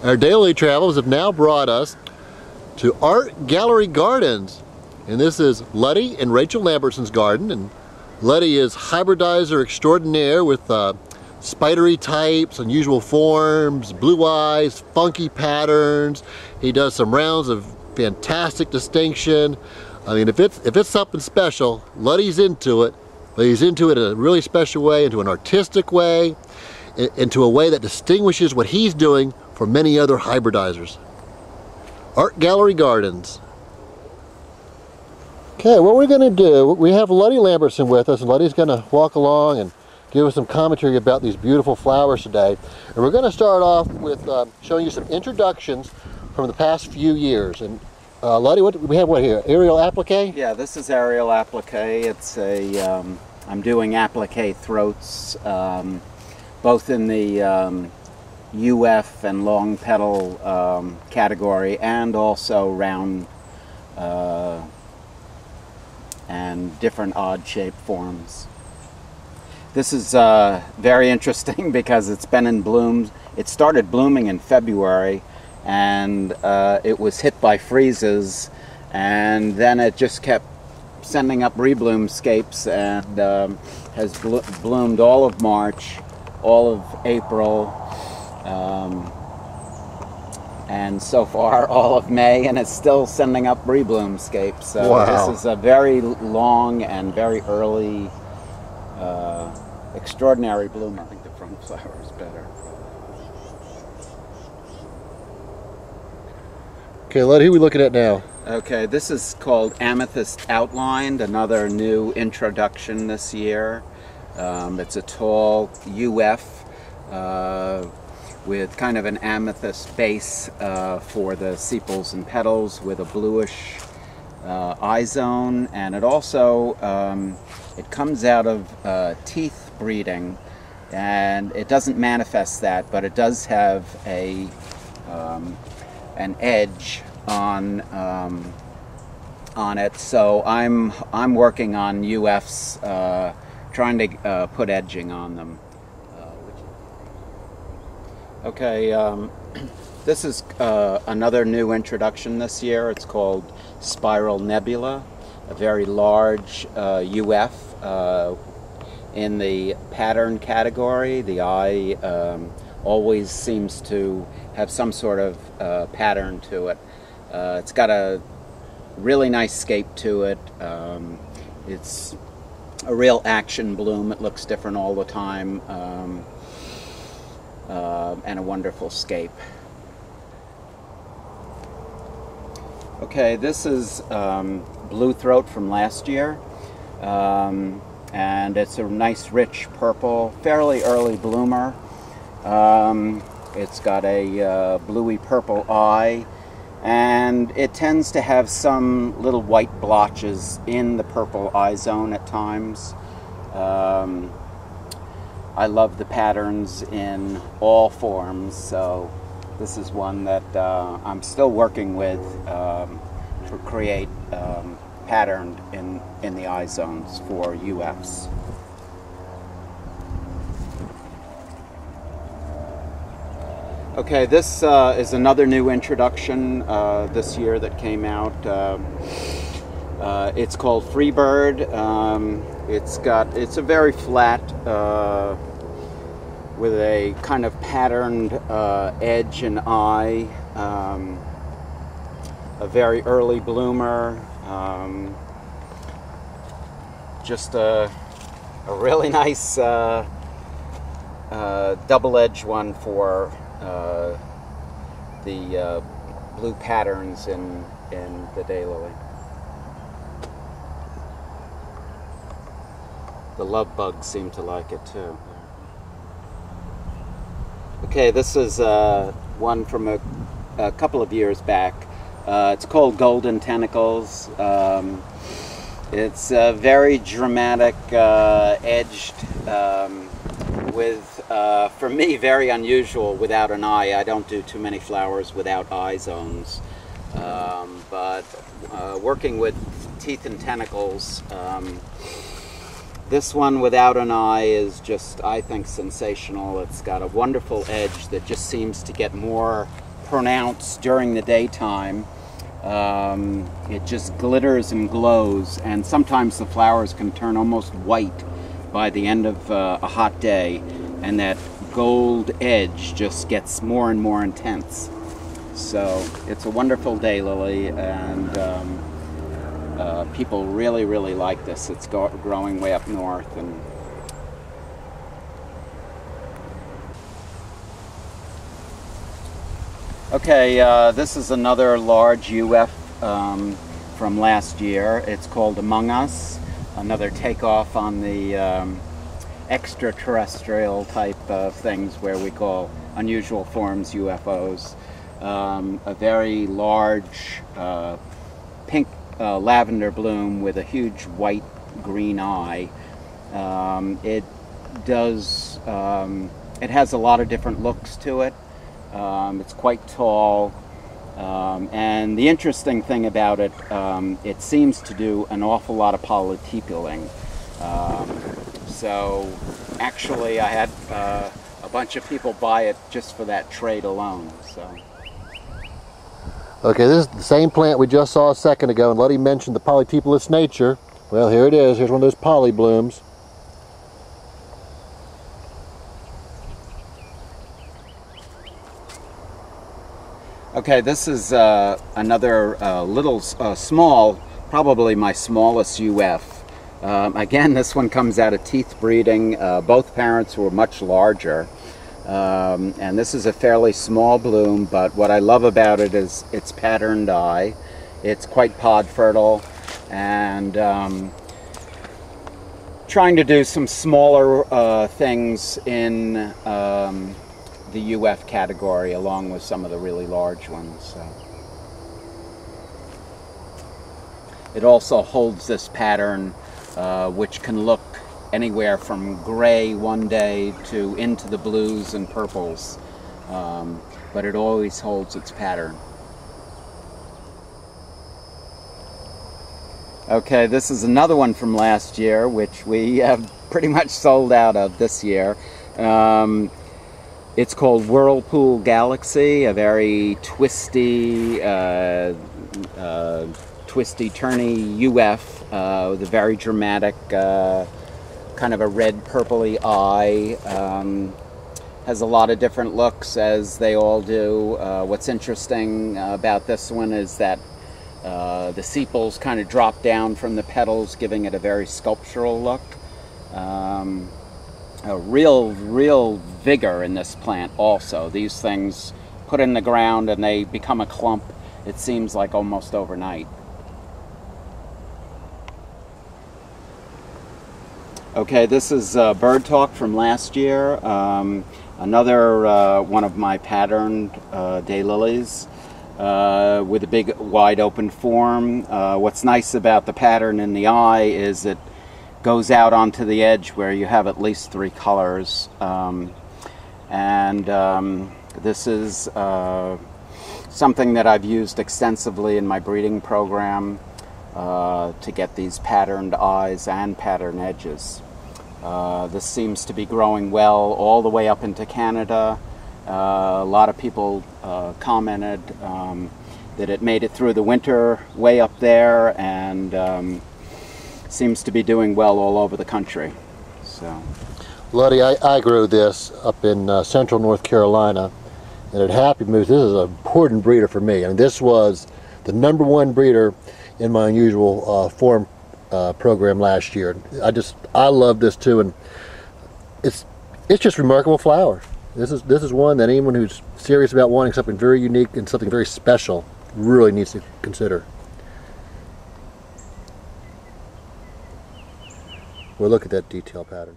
Our daily travels have now brought us to Art Gallery Gardens. And this is Ludlow and Rachel Lambertson's garden. And Ludlow is hybridizer extraordinaire with spidery types, unusual forms, blue eyes, funky patterns. He does some rounds of fantastic distinction. I mean, if it's something special, Ludlow's into it, but he's into it in a really special way, into an artistic way, into a way that distinguishes what he's doing from many other hybridizers. Art Gallery Gardens. Okay, what we're going to do, we have Ludlow Lambertson with us, and Ludlow's going to walk along and give us some commentary about these beautiful flowers today. And we're going to start off with showing you some introductions from the past few years. And Ludlow, what we have here? Aerial applique? Yeah, this is aerial applique. It's a, I'm doing applique throats, both in the UF and long petal category, and also round and different odd shape forms. This is very interesting because it's been in bloom. It started blooming in February, and it was hit by freezes, and then it just kept sending up rebloomscapes, and has bloomed all of March, all of April, and so far all of May, and it's still sending up rebloomscapes. So wow. This is a very long and very early extraordinary bloomer. I think the front flower is better. Okay, Ludlow, who are we looking at now? Okay, this is called Amethyst Outlined, another new introduction this year. It's a tall UF with kind of an amethyst base for the sepals and petals, with a bluish eye zone, and it also it comes out of teeth breeding, and it doesn't manifest that, but it does have a an edge on it. So I'm working on UFs, trying to put edging on them. Okay, this is another new introduction this year. It's called Spiral Nebula, a very large UF in the pattern category. The eye always seems to have some sort of pattern to it. It's got a really nice scape to it. It's a real action bloom. It looks different all the time. And a wonderful scape. Okay, this is Blue Throat from last year, and it's a nice rich purple, fairly early bloomer. It's got a bluey purple eye, and it tends to have some little white blotches in the purple eye zone at times. I love the patterns in all forms, so this is one that I'm still working with to create pattern in the eye zones for UFs. Okay, this is another new introduction this year that came out. It's called Freebird. It's a very flat with a kind of patterned edge and eye, a very early bloomer, just a really nice double-edged one for the blue patterns in the daylily. The love bugs seem to like it too. Okay, this is one from a couple of years back. It's called Golden Tentacles. It's very dramatic, edged, with, for me, very unusual without an eye. I don't do too many flowers without eye zones. But working with teeth and tentacles, this one without an eye is just, I think, sensational. It's got a wonderful edge that just seems to get more pronounced during the daytime. It just glitters and glows, and sometimes the flowers can turn almost white by the end of a hot day, and that gold edge just gets more and more intense. So it's a wonderful daylily, and people really, really like this. It's growing way up north. And okay, this is another large UF from last year. It's called Among Us, another takeoff on the extraterrestrial type of things where we call unusual forms UFOs. A very large pink lavender bloom with a huge white green eye. It has a lot of different looks to it. It's quite tall, and the interesting thing about it, it seems to do an awful lot of polytepling. So actually I had a bunch of people buy it just for that trait alone. So. Okay, this is the same plant we just saw a second ago, and Letty mentioned the polytepalous nature. Well, here it is. Here's one of those poly blooms. Okay, this is another little small, probably my smallest UF. Again, this one comes out of teeth breeding. Both parents were much larger. And this is a fairly small bloom, but what I love about it is its patterned eye. It's quite pod fertile, and trying to do some smaller things in the UF category along with some of the really large ones. So. It also holds this pattern, which can look anywhere from gray one day to into the blues and purples, but it always holds its pattern. Okay, this is another one from last year, which we have pretty much sold out of this year. It's called Whirlpool Galaxy, a very twisty, twisty-turny UF with a very dramatic kind of a red purpley eye. Has a lot of different looks, as they all do. What's interesting about this one is that the sepals kind of drop down from the petals, giving it a very sculptural look. A real vigor in this plant also. These things put in the ground and they become a clump, it seems like almost overnight. Okay, this is Bird Talk from last year. Another one of my patterned daylilies with a big wide open form. What's nice about the pattern in the eye is it goes out onto the edge where you have at least 3 colors. This is something that I've used extensively in my breeding program to get these patterned eyes and pattern edges. This seems to be growing well all the way up into Canada. A lot of people commented that it made it through the winter way up there, and seems to be doing well all over the country. So, Letty, I grew this up in central North Carolina, and at Happy Moose, this is an important breeder for me. I mean, this was the #1 breeder in my unusual form program last year. I love this too, and it's just remarkable flower. This is one that anyone who's serious about wanting something very unique and something very special really needs to consider. Well, look at that detail pattern.